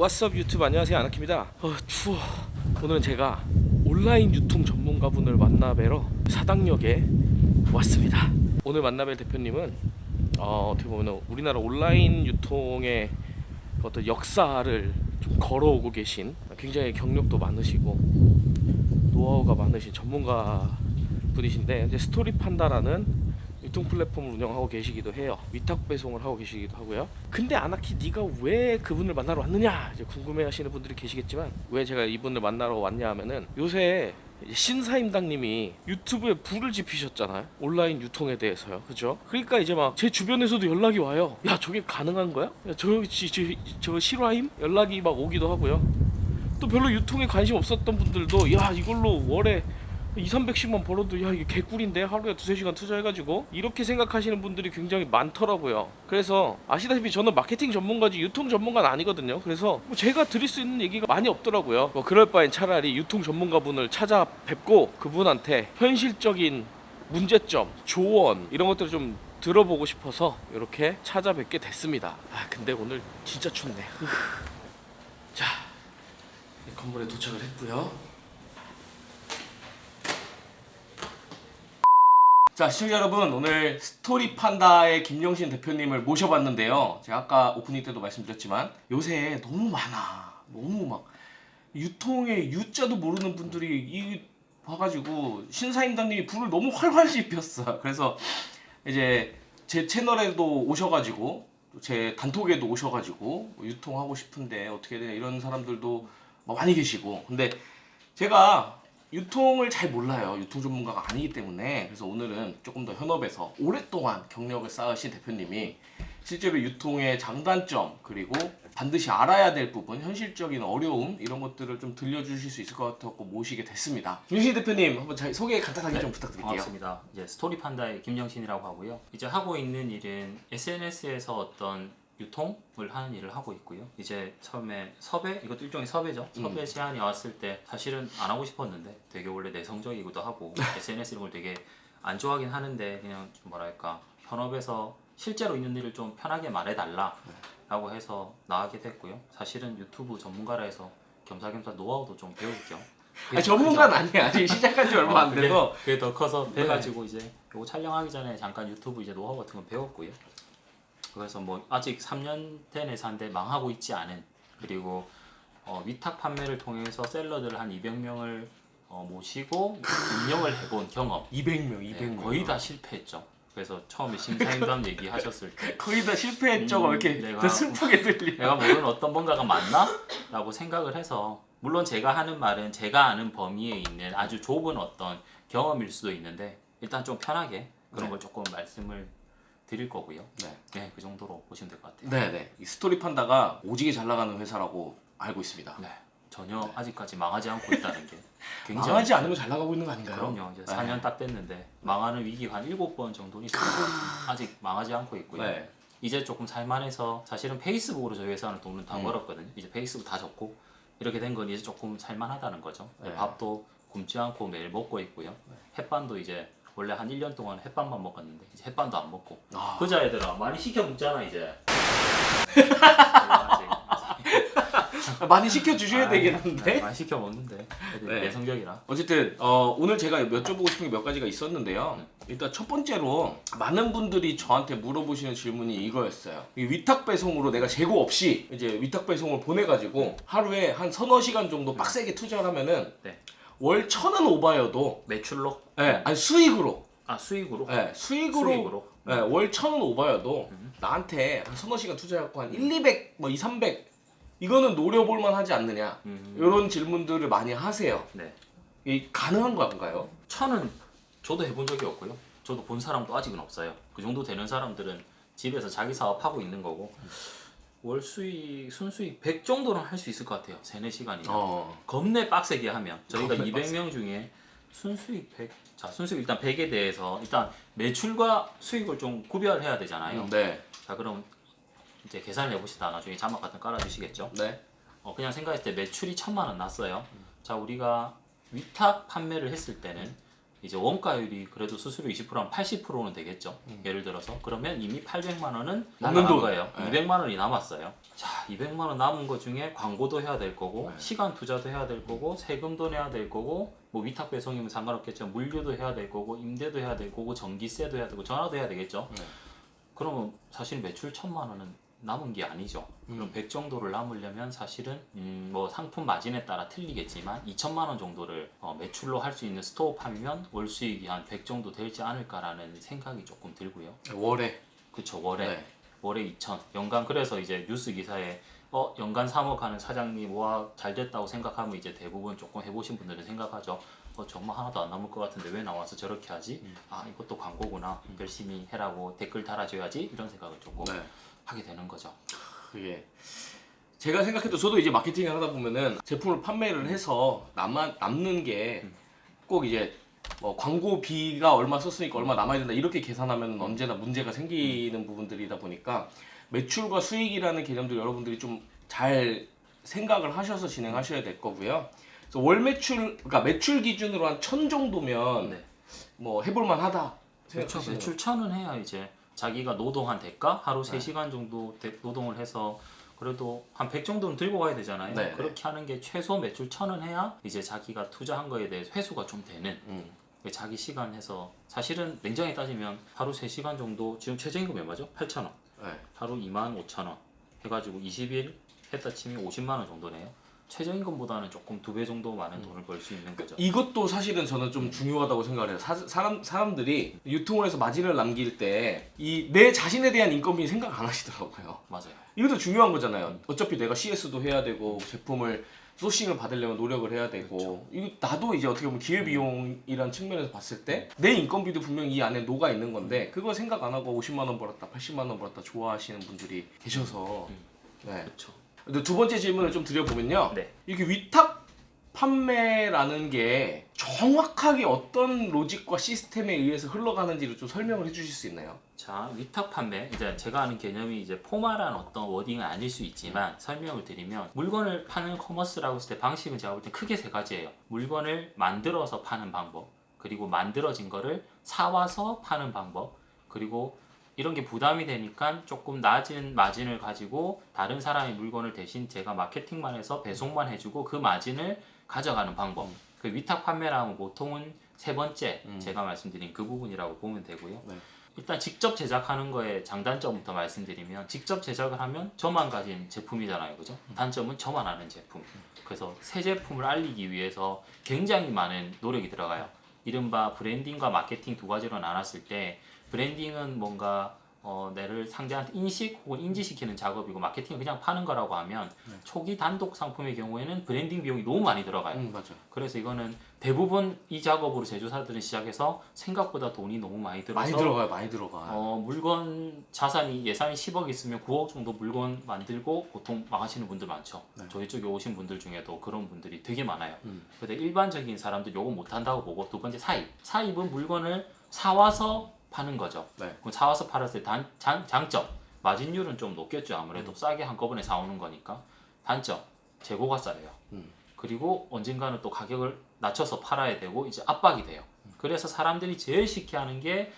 왓썹 유튜브 안녕하세요, 아나키입니다. 추워. 오늘은 제가 온라인 유통 전문가분을 만나 뵈러 사당역에 왔습니다. 오늘 만나 뵐 대표님은 어떻게 보면 우리나라 온라인 유통의 어떤 역사를 좀 걸어오고 계신, 굉장히 경력도 많으시고 노하우가 많으신 전문가 분이신데, 이제 스토리판다라는 유통 플랫폼을 운영하고 계시기도 해요. 위탁 배송을 하고 계시기도 하고요. 근데 아나키, 네가 왜 그분을 만나러 왔느냐 이제 궁금해하시는 분들이 계시겠지만, 왜 제가 이분을 만나러 왔냐 하면은, 요새 신사임당님이 유튜브에 불을 지피셨잖아요, 온라인 유통에 대해서요. 그죠? 그러니까 이제 막 제 주변에서도 연락이 와요. 야, 저게 가능한 거야? 야, 저거 실화임? 연락이 막 오기도 하고요. 또 별로 유통에 관심 없었던 분들도, 야, 이걸로 월에 200~300씩만 벌어도 야, 이게 개꿀인데, 하루에 2~3시간 투자해가지고, 이렇게 생각하시는 분들이 굉장히 많더라고요. 그래서 아시다시피 저는 마케팅 전문가지 유통 전문가는 아니거든요. 그래서 뭐 제가 드릴 수 있는 얘기가 많이 없더라고요. 그럴 바엔 차라리 유통 전문가분을 찾아뵙고 그분한테 현실적인 문제점, 조언 이런 것들을 좀 들어보고 싶어서 이렇게 찾아뵙게 됐습니다. 근데 오늘 진짜 춥네. 자, 건물에 도착을 했고요. 자, 시청자 여러분, 오늘 스토리판다의 김영신 대표님을 모셔봤는데요. 제가 아까 오프닝 때도 말씀드렸지만, 요새 너무 많아. 너무 막 유통의 유자도 모르는 분들이 이 봐가지고 신사임당님이 불을 너무 활활 지폈어. 그래서 이제 제 채널에도 오셔가지고, 제 단톡에도 오셔가지고 유통하고 싶은데 어떻게 되냐 이런 사람들도 많이 계시고. 근데 제가 유통을 잘 몰라요. 유통 전문가가 아니기 때문에. 그래서 오늘은 조금 더 현업에서 오랫동안 경력을 쌓으신 대표님이 실제로 유통의 장단점, 그리고 반드시 알아야 될 부분, 현실적인 어려움 이런 것들을 좀 들려주실 수 있을 것 같아서 모시게 됐습니다. 윤신 대표님, 한번 자기 소개 간단하게 좀 부탁드릴게요. 반갑습니다. 이제 스토리판다의 김영신이라고 하고요. 이제 하고 있는 일은 SNS에서 어떤 유통을 하는 일을 하고 있고요. 이제 처음에 섭외, 이것도 일종의 섭외죠. 섭외 제안이 왔을 때 사실은 안 하고 싶었는데, 되게 원래 내성적이기도 하고 SNS 이런 걸 되게 안 좋아하긴 하는데, 그냥 좀 뭐랄까, 현업에서 실제로 있는 일을 좀 편하게 말해달라 라고 해서 나가게 됐고요. 사실은 유튜브 전문가라 해서 겸사겸사 노하우도 좀 배울 겸. 전문가는 아니야. 아직 시작한 지 얼마 안 돼서. 그게 더 커서 돼가지고 이제 요거 촬영하기 전에 잠깐 유튜브 이제 노하우 같은 거 배웠고요. 그래서 뭐 아직 3년 된 회사인데 망하고 있지 않은, 그리고 위탁 판매를 통해서 셀러들 한 200명을 모시고 운영을 해본 경험. 200명. 네, 거의 다 실패했죠. 그래서 처음에 신사임당 얘기하셨을 때 거의 다 실패했죠. 왜 이렇게 더 슬프게 들려. 내가 모르는 어떤 뭔가가 맞나? 라고 생각을 해서, 물론 제가 하는 말은 제가 아는 범위에 있는 아주 좁은 어떤 경험일 수도 있는데, 일단 좀 편하게 그런 걸 조금 말씀을 드릴 거고요. 네, 그 정도로 보시면 될 것 같아요. 네네. 이 스토리판다가 오지게 잘 나가는 회사라고 알고 있습니다. 네, 전혀 아직까지 망하지 않고 있다는 게 굉장히 망하지 않으면 잘 나가고 있는 거 아닌가요? 그럼요. 이제 4년 딱 됐는데 망하는 위기가 한 7번 정도 있어서 아직 망하지 않고 있고요. 네. 이제 조금 살만해서, 사실은 페이스북으로 저희 회사는 돈을 다 벌었거든요. 이제 페이스북 다 접고 이렇게 된 건 이제 조금 살만하다는 거죠. 네. 밥도 굶지 않고 매일 먹고 있고요. 햇반도 이제 원래 한 1년 동안 햇반만 먹었는데 이제 햇반도 안 먹고. 그자 얘들아, 많이 시켜 먹잖아 이제. 많이 시켜주셔야 되긴 한데. 네, 많이 시켜 먹는데 애들이 내성적이라. 어쨌든 오늘 제가 여쭤보고 싶은 게 몇 가지가 있었는데요. 일단 첫 번째로 많은 분들이 저한테 물어보시는 질문이 이거였어요. 이 위탁 배송으로 내가 재고 없이 이제 위탁 배송을 보내가지고 하루에 한 서너 시간 정도 빡세게 투자를 하면은 월 1,000원 오바여도 매출로? 아니 수익으로. 수익으로? 수익으로. 월 1,000원 오바여도 나한테 한 서너 시간 투자해갖고 한 100, 200, 300 이거는 노려볼만 하지 않느냐, 이런 질문들을 많이 하세요. 네. 이 가능한 건가요? 1,000은 저도 해본 적이 없고요. 저도 본 사람도 아직은 없어요. 그 정도 되는 사람들은 집에서 자기 사업하고 있는 거고, 월 수익, 순수익 100 정도는 할 수 있을 것 같아요. 3~4시간이면. 겁내 빡세게 하면. 저희가 200명 중에 순수익 100, 자, 순수익 일단 100에 대해서 일단 매출과 수익을 좀 구별해야 되잖아요. 네. 자, 그럼 이제 계산을 해봅시다. 나중에 자막 같은 거 깔아주시겠죠? 네. 그냥 생각했을 때 매출이 1,000만 원 났어요. 자, 우리가 위탁 판매를 했을 때는 이제 원가율이 그래도 수수료 20%면 80%는 되겠죠. 예를 들어서 그러면 이미 800만 원은 나간 돈. 거예요. 네. 200만 원이 남았어요. 자, 200만 원 남은 거 중에 광고도 해야 될 거고 시간 투자도 해야 될 거고 세금도 내야 될 거고 뭐 위탁 배송이면 상관없겠지만 물류도 해야 될 거고 임대도 해야 될 거고 전기세도 해야 되고 전화도 해야 되겠죠. 그러면 사실 매출 1,000만 원은 남은 게 아니죠. 그럼 100 정도를 남으려면 사실은 뭐 상품 마진에 따라 틀리겠지만 2천만 원 정도를 매출로 할 수 있는 스토어팜이면 월 수익이 한 100 정도 되지 않을까라는 생각이 조금 들고요. 월에. 그쵸, 월에. 네. 월에 2천. 연간 그래서 이제 뉴스 기사에 연간 3억 하는 사장님 와 잘 됐다고 생각하면 이제 대부분 조금 해보신 분들은 생각하죠. 정말 하나도 안 남을 것 같은데 왜 나와서 저렇게 하지? 아, 이것도 광고구나. 열심히 해라고 댓글 달아줘야지. 이런 생각을 조금 네. 하게 되는 거죠. 그게 제가 생각해도 저도 이제 마케팅을 하다 보면은 제품을 판매를 해서 남는 게 꼭 이제 뭐 광고비가 얼마 썼으니까 얼마 남아야 된다 이렇게 계산하면 언제나 문제가 생기는 부분들이다 보니까 매출과 수익이라는 개념들 여러분들이 좀 잘 생각을 하셔서 진행하셔야 될 거고요. 그래서 월 매출, 그러니까 매출 기준으로 한 1,000 정도면 네. 뭐 해볼만 하다. 그렇죠. 생각하시는 매출 1,000은 해야 이제 자기가 노동한 대가 하루 3시간 정도 노동을 해서 그래도 한 100 정도는 들고 가야 되잖아요. 네, 그렇게 하는 게 최소 매출 1,000은 해야 이제 자기가 투자한 거에 대해서 회수가 좀 되는 자기 시간 해서 사실은 냉정히 따지면 하루 3시간 정도 지금 최저임금 얼마죠? 8,000원. 네. 하루 25,000원 해가지고 20일 했다 치면 50만 원 정도네요. 최저임금보다는 조금 2배 정도 많은 돈을 벌 수 있는 거죠. 이것도 사실은 저는 좀 중요하다고 생각을 해요. 사람들이 유통을 해서 마진을 남길 때 내 자신에 대한 인건비 생각 안 하시더라고요. 맞아요. 이것도 중요한 거잖아요. 어차피 내가 CS도 해야 되고 제품을 소싱을 받으려면 노력을 해야 되고 그렇죠. 이거 나도 이제 어떻게 보면 기회비용이란 측면에서 봤을 때 내 인건비도 분명히 이 안에 녹아 있는 건데 그거 생각 안 하고 50만 원 벌었다 80만 원 벌었다 좋아하시는 분들이 계셔서 네. 그렇죠. 근데 두 번째 질문을 좀 드려보면요. 네. 이렇게 위탁 판매라는 게 정확하게 어떤 로직과 시스템에 의해서 흘러가는지를 좀 설명을 해주실 수 있나요? 자, 위탁 판매. 이제 제가 아는 개념이 이제 포멀한 어떤 워딩은 아닐 수 있지만 설명을 드리면 물건을 파는 커머스라고 했을 때 방식은 제가 볼 때 크게 3가지예요. 물건을 만들어서 파는 방법, 그리고 만들어진 거를 사와서 파는 방법, 그리고 이런 게 부담이 되니까 조금 낮은 마진을 가지고 다른 사람의 물건을 대신 제가 마케팅만 해서 배송만 해주고 그 마진을 가져가는 방법. 그 위탁 판매라면 보통은 3번째 제가 말씀드린 그 부분이라고 보면 되고요. 네. 일단 직접 제작하는 거에 장단점부터 말씀드리면 직접 제작을 하면 저만 가진 제품이잖아요, 그죠? 단점은 저만 아는 제품. 그래서 새 제품을 알리기 위해서 굉장히 많은 노력이 들어가요. 이른바 브랜딩과 마케팅 2가지로 나눴을 때 브랜딩은 뭔가 내를 상대한테 인식 혹은 인지시키는 작업이고 마케팅은 그냥 파는 거라고 하면 초기 단독 상품의 경우에는 브랜딩 비용이 너무 많이 들어가요. 맞아. 그래서 이거는 대부분 이 작업으로 제조사들은 시작해서 생각보다 돈이 너무 많이 들어서 많이 들어가요, 많이 들어가. 물건 자산이 예산이 10억 있으면 9억 정도 물건 만들고 보통 망하시는 분들 많죠. 네. 저희 쪽에 오신 분들 중에도 그런 분들이 되게 많아요. 근데 일반적인 사람들 요거 못한다고 보고 두 번째 사입은 물건을 사와서 파는 거죠. 네. 그럼 사와서 팔았을 때 장점 마진율은 좀 높겠죠. 아무래도 싸게 한꺼번에 사오는 거니까. 단점 재고가 쌓여요. 그리고 언젠가는 또 가격을 낮춰서 팔아야 되고 이제 압박이 돼요. 그래서 사람들이 제일 쉽게 하는 게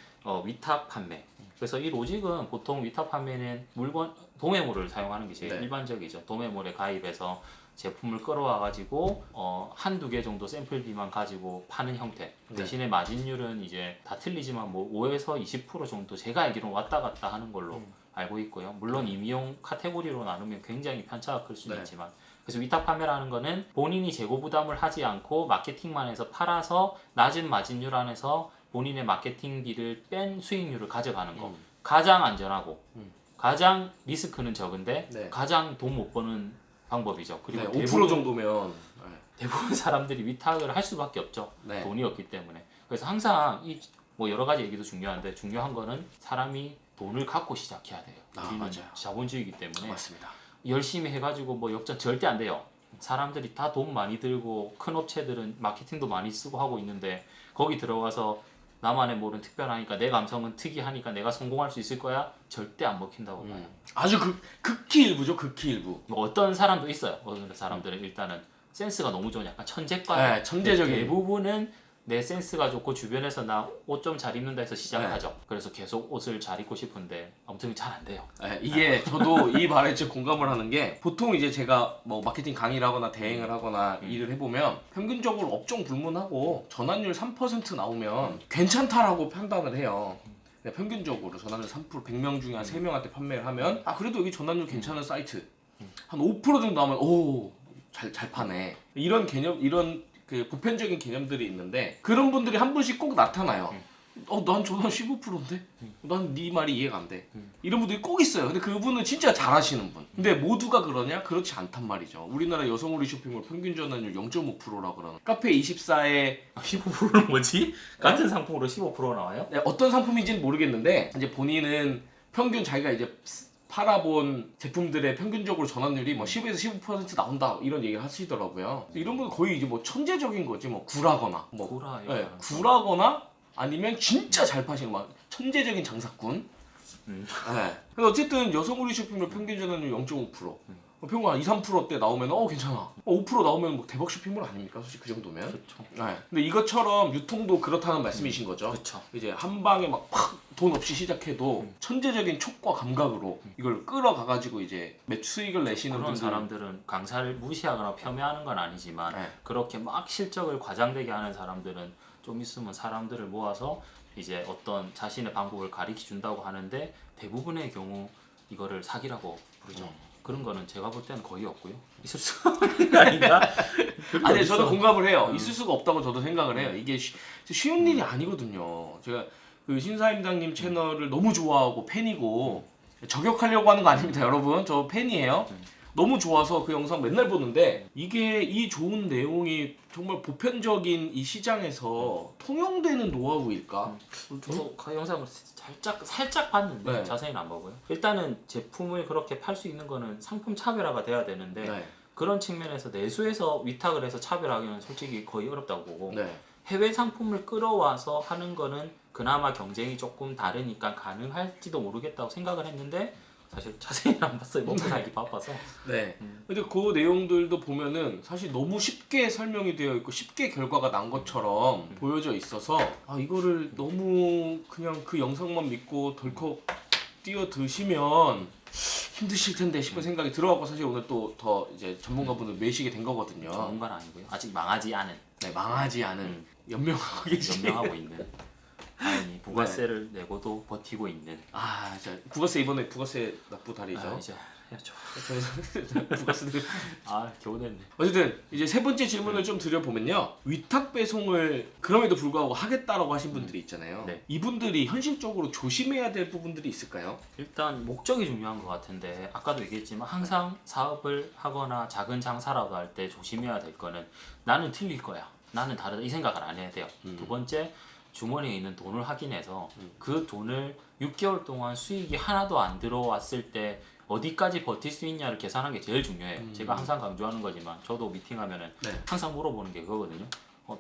위탁 판매. 그래서 이 로직은 보통 위탁 판매는 물건 도매몰을 사용하는 게 제일 네. 일반적이죠. 도매몰에 가입해서 제품을 끌어와 가지고 한두 개 정도 샘플비만 가지고 파는 형태. 대신에 마진율은 이제 다 틀리지만 뭐 5에서 20% 정도 제가 알기로는 왔다 갔다 하는 걸로 알고 있고요. 물론 임의용 카테고리로 나누면 굉장히 편차가 클 수는 네. 있지만 그래서 위탁 판매라는 거는 본인이 재고 부담을 하지 않고 마케팅만 해서 팔아서 낮은 마진율 안에서 본인의 마케팅비를 뺀 수익률을 가져가는 거. 가장 안전하고 가장 리스크는 적은데 네. 가장 돈 못 버는 방법이죠. 그리고 네, 5% 정도면 대부분 사람들이 위탁을 할 수밖에 없죠. 네. 돈이 없기 때문에. 그래서 항상 이 뭐 여러 가지 얘기도 중요한데 중요한 거는 사람이 돈을 갖고 시작해야 돼요. 우리는 맞아요. 자본주의이기 때문에 맞습니다. 열심히 해가지고 뭐 역전 절대 안 돼요. 사람들이 다 돈 많이 들고 큰 업체들은 마케팅도 많이 쓰고 하고 있는데 거기 들어가서 나만의 뭐는 특별하니까 내 감성은 특이하니까 내가 성공할 수 있을 거야? 절대 안 먹힌다고 봐요. 아주 극히 일부죠, 극히 일부. 뭐 어떤 사람도 있어요. 어떤 사람들은 일단은 센스가 너무 좋은 약간 천재과 네, 천재적인. 대부분은 내 센스가 좋고 주변에서 나 옷 좀 잘 입는다 해서 시작을 네. 하죠. 그래서 계속 옷을 잘 입고 싶은데 아무튼 잘 안 돼요. 네, 이게 저도 이 말에 진짜 공감을 하는 게 보통 이제 제가 뭐 마케팅 강의를 하거나 대행을 하거나 일을 해보면 평균적으로 업종 불문하고 전환율 3% 나오면 괜찮다라고 판단을 해요. 네, 평균적으로 전환율 3% 100명 중에 한 3명한테 판매를 하면 아 그래도 여기 전환율 괜찮은 사이트 한 5% 정도 나오면 오 잘 파네 이런 개념 이런 그 보편적인 개념들이 있는데 그런 분들이 한 분씩 꼭 나타나요. 난 전환 15%인데? 난 네 말이 이해가 안 돼. 이런 분들이 꼭 있어요. 근데 그분은 진짜 잘하시는 분. 근데 모두가 그러냐? 그렇지 않단 말이죠. 우리나라 여성우리 쇼핑몰 평균 전환율 0.5%라 그러는 카페24의 15%는 뭐지? 같은 상품으로 15% 나와요? 네, 어떤 상품인지는 모르겠는데 이제 본인은 평균 자기가 이제 팔아본 제품들의 평균적으로 전환율이 뭐 10에서 15% 나온다 이런 얘기를 하시더라고요. 이런 분은 거의 이제 뭐 천재적인 거지 뭐 구라거나 뭐 구라, 네, 구라거나 아니면 진짜 잘 파시는 막 천재적인 장사꾼. 네. 근데 어쨌든 여성우리 쇼핑몰 평균 전환율 0.5%. 평균 한 2, 3%대 나오면 괜찮아. 5% 나오면 뭐 대박 쇼핑몰 아닙니까? 솔직히 그 정도면. 그렇죠. 네. 근데 이것처럼 유통도 그렇다는 말씀이신 거죠. 그렇죠. 이제 한 방에 막 팍 돈 없이 시작해도 천재적인 촉과 감각으로 이걸 끌어가가지고 이제 수익을 내시는 그런 분들. 사람들은 강사를 무시하거나 폄훼하는 건 아니지만 네. 그렇게 막 실적을 과장되게 하는 사람들은 좀 있으면 사람들을 모아서 이제 어떤 자신의 방법을 가르쳐 준다고 하는데 대부분의 경우 이거를 사기라고 부르죠. 그런 거는 제가 볼 때는 거의 없고요. 있을 수가 없는 거 아닌가? 아니 저도 공감을 해요. 있을 수가 없다고 저도 생각을 해요. 이게 쉬운 일이 아니거든요. 제가 그 신사임당님 채널을 너무 좋아하고 팬이고 저격하려고 하는 거 아닙니다, 여러분. 저 팬이에요. 너무 좋아서 그 영상 맨날 보는데 이게 이 좋은 내용이 정말 보편적인 이 시장에서 통용되는 노하우일까? 저도 그 영상을 살짝 봤는데 네. 자세히는 안 보고요. 일단은 제품을 그렇게 팔 수 있는 거는 상품 차별화가 돼야 되는데 네. 그런 측면에서 내수해서 위탁을 해서 차별하기는 솔직히 거의 어렵다고 보고 네. 해외 상품을 끌어와서 하는 거는 그나마 경쟁이 조금 다르니까 가능할지도 모르겠다고 생각을 했는데 사실 자세히는 안 봤어요. 먹고 살기 바빠서. 네. 근데 그 내용들도 보면은 사실 너무 쉽게 설명이 되어 있고 쉽게 결과가 난 것처럼 보여져 있어서 아 이거를 너무 그냥 그 영상만 믿고 덜컥 뛰어드시면 힘드실 텐데 싶은 생각이 들어갖고 사실 오늘 또 더 이제 전문가분을 모시게 된 거거든요. 전문가는 아니고요. 아직 망하지 않은 네, 망하지 않은 연명하고 계신. 연명하고 있는 다행히 부가세를 내고도 버티고 있는 아, 자 국가세 이번에 국가세 납부 달이죠. 이제 해야죠. 국가세들. 겨우 됐네. 어쨌든 이제 세 번째 질문을 좀 드려보면요. 위탁 배송을 그럼에도 불구하고 하겠다라고 하신 분들이 있잖아요. 네. 이분들이 현실적으로 조심해야 될 부분들이 있을까요? 일단 목적이 중요한 것 같은데 아까도 얘기했지만 항상 사업을 하거나 작은 장사라도 할 때 조심해야 될 거는 나는 틀릴 거야. 나는 다르다 이 생각을 안 해야 돼요. 두 번째 주머니에 있는 돈을 확인해서 그 돈을 6개월 동안 수익이 하나도 안 들어왔을 때 어디까지 버틸 수 있냐를 계산하는 게 제일 중요해요. 제가 항상 강조하는 거지만 저도 미팅하면은 네. 항상 물어보는 게 그거거든요.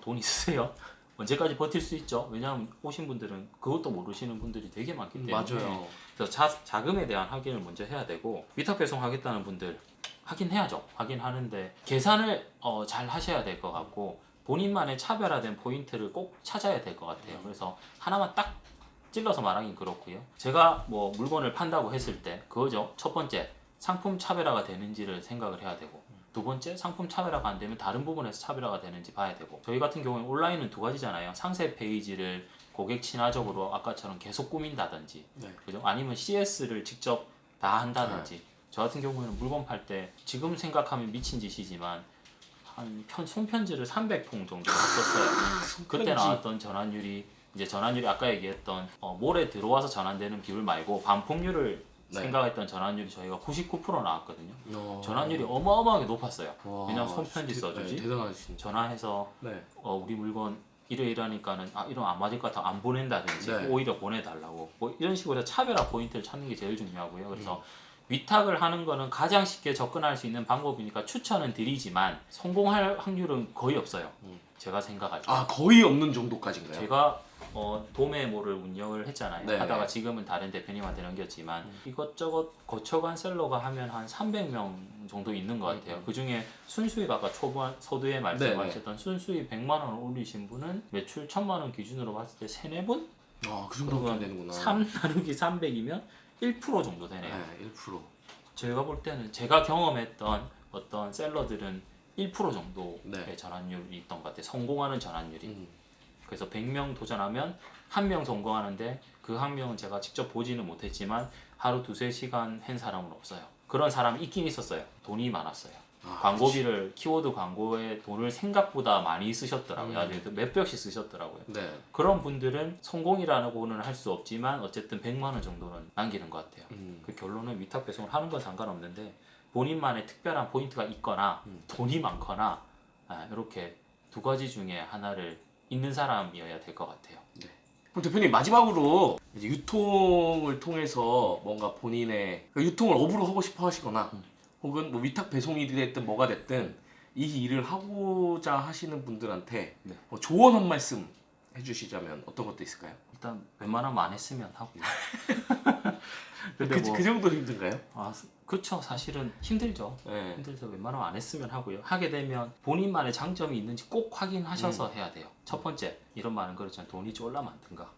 돈 있으세요? 언제까지 버틸 수 있죠? 왜냐하면 오신 분들은 그것도 모르시는 분들이 되게 많기 때문에 맞아요. 그래서 자금에 대한 확인을 먼저 해야 되고 위탁 배송하겠다는 분들 확인해야죠. 확인하는데 계산을 잘 하셔야 될 것 같고 본인만의 차별화된 포인트를 꼭 찾아야 될 것 같아요. 그래서 하나만 딱 찔러서 말하긴 그렇고요. 제가 뭐 물건을 판다고 했을 때 그거죠. 첫 번째 상품 차별화가 되는지를 생각을 해야 되고 두 번째 상품 차별화가 안 되면 다른 부분에서 차별화가 되는지 봐야 되고 저희 같은 경우에 온라인은 두 가지잖아요. 상세 페이지를 고객 친화적으로 아까처럼 계속 꾸민다든지 네. 그죠? 아니면 CS를 직접 다 한다든지 저 같은 경우에는 물건 팔 때 지금 생각하면 미친 짓이지만 한 손편지를 300통 정도 썼어요. 그때 나왔던 전환율이 이제 전환율이 아까 얘기했던 몰에 들어와서 전환되는 비율 말고 반품률을 네. 생각했던 전환율이 저희가 99% 나왔거든요. 어... 전환율이 어마어마하게 높았어요. 와, 왜냐면 손편지 써주지. 네, 대단하신. 전화해서 네. 우리 물건 이러니까는 이러면 안 맞을 것 같아 안 보낸다든지 네. 오히려 보내달라고 뭐 이런 식으로 차별화 포인트를 찾는 게 제일 중요하고요. 그래서 위탁을 하는 거는 가장 쉽게 접근할 수 있는 방법이니까 추천은 드리지만 성공할 확률은 거의 없어요. 제가 생각할 때. 아 거의 없는 정도까지인가요? 제가 도매몰을 운영을 했잖아요. 네. 하다가 지금은 다른 대표님한테 넘겼지만 이것저것 거쳐간 셀러가 하면 한 300명 정도 있는 것 같아요. 그 중에 순수익 아까 초반 서두에 말씀하셨던 순수익 100만 원을 올리신 분은 매출 1000만 원 기준으로 봤을 때 3-4분? 그 정도면 되는구나. 3 나누기 300이면 1% 정도 되네요. 네, 1%. 제가 볼 때는 제가 경험했던 어떤 셀러들은 1% 정도의 네. 전환율이 있던 것 같아요. 성공하는 전환율이. 음. 그래서 100명 도전하면 1명 성공하는데 그 1명은 제가 직접 보지는 못했지만 하루 2-3시간 한 사람은 없어요. 그런 사람이 있긴 있었어요. 돈이 많았어요. 광고비를 키워드 광고에 돈을 생각보다 많이 쓰셨더라고요. 아주 몇백씩 쓰셨더라고요. 네. 그런 분들은 성공이라고는 할 수 없지만 어쨌든 100만 원 정도는 남기는 것 같아요. 그 결론은 위탁 배송을 하는 건 상관없는데 본인만의 특별한 포인트가 있거나 돈이 많거나 이렇게 두 가지 중에 하나를 있는 사람이어야 될 것 같아요. 네. 그럼 대표님 마지막으로 이제 유통을 통해서 뭔가 본인의 유통을 업으로 하고 싶어 하시거나 혹은 뭐 위탁 배송이 됐든 뭐가 됐든 이 일을 하고자 하시는 분들한테 네. 뭐 조언 한 말씀 해주시자면 어떤 것도 있을까요? 일단 웬만하면 안 했으면 하고요. 근데 그 정도 힘든가요? 그렇죠. 사실은 힘들죠. 네. 힘들죠. 웬만하면 안 했으면 하고요. 하게 되면 본인만의 장점이 있는지 꼭 확인하셔서 해야 돼요. 첫 번째, 이런 말은 그렇지만 돈이 쫄라 많든가.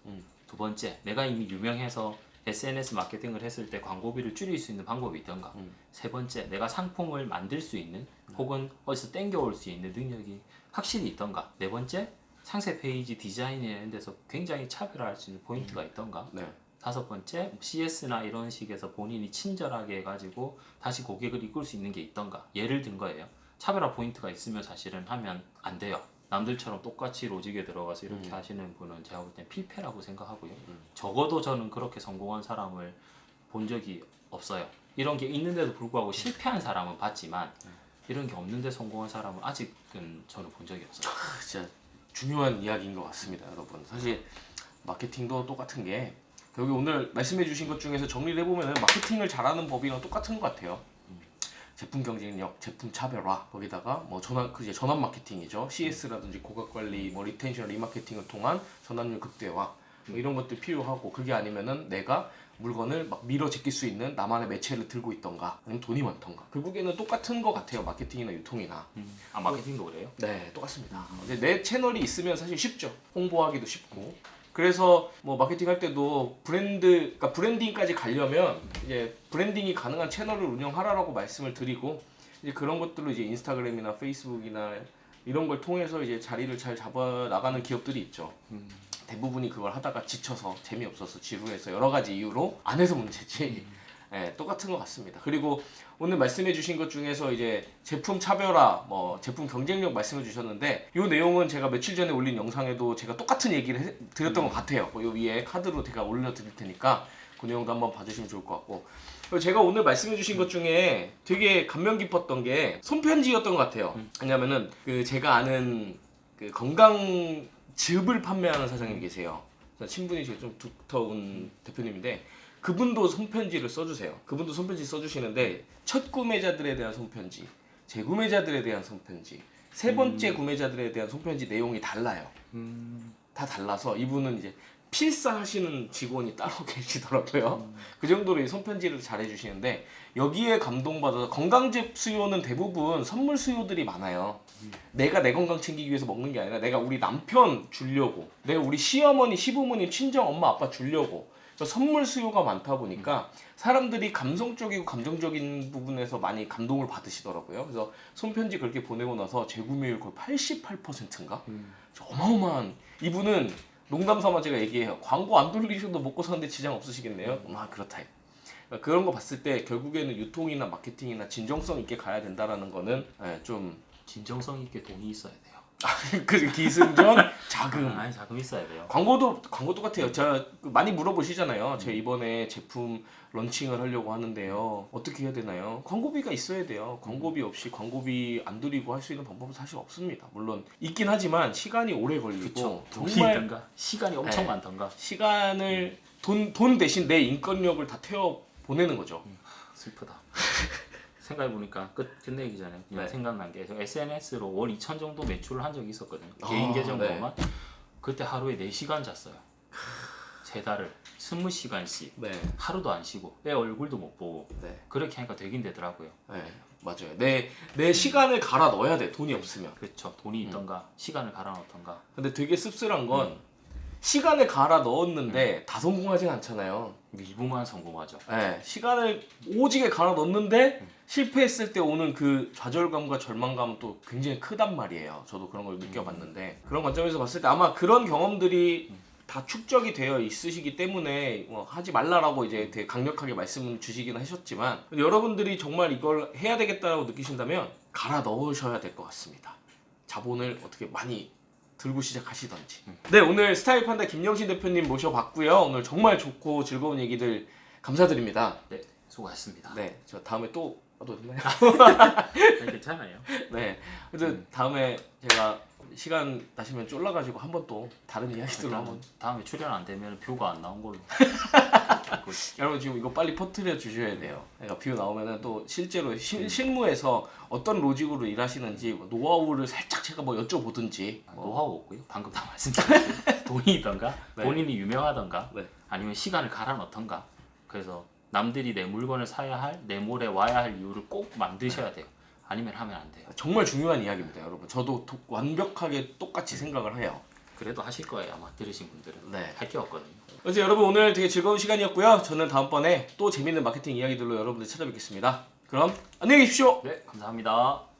두 번째, 내가 이미 유명해서 SNS 마케팅을 했을 때 광고비를 줄일 수 있는 방법이 있던가. 세 번째, 내가 상품을 만들 수 있는 혹은 어디서 땡겨올 수 있는 능력이 확실히 있던가. 네 번째, 상세 페이지 디자인이라는 데서 굉장히 차별화할 수 있는 포인트가 있던가. 네. 다섯 번째, CS나 이런 식에서 본인이 친절하게 해가지고 다시 고객을 이끌 수 있는 게 있던가. 예를 든 거예요. 차별화 포인트가 있으면 사실은 하면 안 돼요. 남들처럼 똑같이 로직에 들어가서 이렇게 하시는 분은 제가 볼 땐 필패라고 생각하고요. 적어도 저는 그렇게 성공한 사람을 본 적이 없어요. 이런 게 있는데도 불구하고 실패한 사람은 봤지만 이런 게 없는데 성공한 사람은 아직은 저는 본 적이 없어요. 진짜 중요한 이야기인 것 같습니다, 여러분. 사실 마케팅도 똑같은 게 여기 오늘 말씀해주신 것 중에서 정리를 해보면 마케팅을 잘하는 법이랑 똑같은 것 같아요. 제품 경쟁력, 제품 차별화, 거기다가 뭐 전환 마케팅이죠. CS라든지 고객 관리, 뭐 리텐션, 리마케팅을 통한 전환율 극대화 뭐 이런 것들 필요하고 그게 아니면은 내가 물건을 막 밀어 제낄 수 있는 나만의 매체를 들고 있던가 아니면 돈이 많던가 결국에는 똑같은 것 같아요. 마케팅이나 유통이나. 마케팅도 그래요? 네, 똑같습니다. 근데 내 채널이 있으면 사실 쉽죠. 홍보하기도 쉽고. 그래서 뭐 마케팅 할 때도 그러니까 브랜딩까지 가려면 이제 브랜딩이 가능한 채널을 운영하라라고 말씀을 드리고 이제 그런 것들로 이제 인스타그램이나 페이스북이나 이런 걸 통해서 이제 자리를 잘 잡아 나가는 기업들이 있죠. 대부분이 그걸 하다가 지쳐서 재미없어서 지루해서 여러 가지 이유로 안 해서 문제지. 네, 똑같은 것 같습니다. 그리고 오늘 말씀해 주신 것 중에서 이제 제품 차별화, 뭐 제품 경쟁력 말씀해 주셨는데 이 내용은 제가 며칠 전에 올린 영상에도 제가 똑같은 얘기를 드렸던 것 같아요. 이 위에 카드로 제가 올려드릴 테니까 그 내용도 한번 봐주시면 좋을 것 같고 그리고 제가 오늘 말씀해 주신 것 중에 되게 감명 깊었던 게 손편지였던 것 같아요. 왜냐면은 그 제가 아는 그 건강즙을 판매하는 사장님이 계세요. 친분이 좀 두터운 대표님인데 그분도 손편지를 써주세요. 그분도 손편지 써주시는데 첫 구매자들에 대한 손편지, 재구매자들에 대한 손편지, 세 번째 구매자들에 대한 손편지 내용이 달라요. 다 달라서 이분은 이제 필사하시는 직원이 따로 계시더라고요. 그 정도로 이 손편지를 잘 해주시는데 여기에 감동받아서 건강즙 수요는 대부분 선물 수요들이 많아요. 내가 내 건강 챙기기 위해서 먹는 게 아니라 내가 우리 남편 주려고, 내가 우리 시어머니, 시부모님, 친정 엄마 아빠 주려고 선물 수요가 많다 보니까 사람들이 감성적이고 감정적인 부분에서 많이 감동을 받으시더라고요. 그래서 손편지 그렇게 보내고 나서 재구매율 거의 88%인가? 어마어마한 이분은 농담 삼아 제가 얘기해요. 광고 안 돌리셔도 먹고 사는데 지장 없으시겠네요. 그렇다. 그런 거 봤을 때 결국에는 유통이나 마케팅이나 진정성 있게 가야 된다라는 거는 좀 진정성 있게 돈이 있어야 돼요. 그 기승전 자금. 아니 자금 있어야 돼요. 광고 똑같아요. 제가 많이 물어보시잖아요. 제가 이번에 제품 런칭을 하려고 하는데요. 어떻게 해야 되나요? 광고비가 있어야 돼요. 광고비 없이 광고비 안 들이고 할 수 있는 방법은 사실 없습니다. 물론 있긴 하지만 시간이 오래 걸리고 그쵸. 정말 있던가 시간이 엄청 네. 많던가 시간을 돈 대신 내 인건력을 다 태워 보내는 거죠. 슬프다. 생각해보니까 끝내기 전에 그냥 네. 생각난 게 SNS로 월 2천 정도 매출을 한 적이 있었거든요. 개인 계정으로만. 네. 그때 하루에 4시간 잤어요. 3달을 20시간씩 네. 하루도 안 쉬고 내 얼굴도 못 보고 네. 그렇게 하니까 되긴 되더라고요. 네. 맞아요. 내 시간을 갈아 넣어야 돼. 돈이 없으면. 그렇죠. 돈이 있던가 시간을 갈아 넣던가. 근데 되게 씁쓸한 건 시간을 갈아 넣었는데 다 성공하진 않잖아요. 미분만 성공하죠. 네. 시간을 오지게 갈아 넣었는데 실패했을 때 오는 그 좌절감과 절망감은 또 굉장히 크단 말이에요. 저도 그런 걸 느껴봤는데 그런 관점에서 봤을 때 아마 그런 경험들이 다 축적이 되어 있으시기 때문에 뭐 하지 말라라고 이제 되게 강력하게 말씀을 주시긴 하셨지만 여러분들이 정말 이걸 해야 되겠다라고 느끼신다면 갈아 넣으셔야 될 것 같습니다. 자본을 어떻게 많이 들고 시작하시던지. 네, 오늘 스타일 판다 김영신 대표님 모셔봤고요. 오늘 정말 좋고 즐거운 얘기들 감사드립니다. 네, 수고하셨습니다. 네, 저 다음에 또 와도 되나요? 네, 괜찮아요. 네, 그래서 다음에 제가 시간 나시면 쫄라가지고 한번 또 다른 이야기들로 한번. 다음에 출연 안 되면 뷰가 안 나온 걸로. 여러분 지금 이거 빨리 퍼뜨려 주셔야 돼요. 그러니까 뷰 나오면은 또 실제로 실무에서 어떤 로직으로 일하시는지 뭐 노하우를 살짝 제가 뭐 여쭤보든지. 노하우 없고요. 방금 다 말씀드렸고 돈이던가 네. 본인이 유명하던가 네. 아니면 시간을 갈아 넣던가. 그래서 남들이 내 물건을 사야 할, 내 몰에 와야 할 이유를 꼭 만드셔야 돼요. 아니면 하면 안 돼요. 정말 중요한 이야기입니다, 여러분. 저도 완벽하게 똑같이 생각을 해요. 그래도 하실 거예요. 아마 들으신 분들은. 네. 할 게 없거든요. 그래서 여러분 오늘 되게 즐거운 시간이었고요. 저는 다음번에 또 재밌는 마케팅 이야기들로 여러분들 찾아뵙겠습니다. 그럼 안녕히 계십시오. 네, 감사합니다.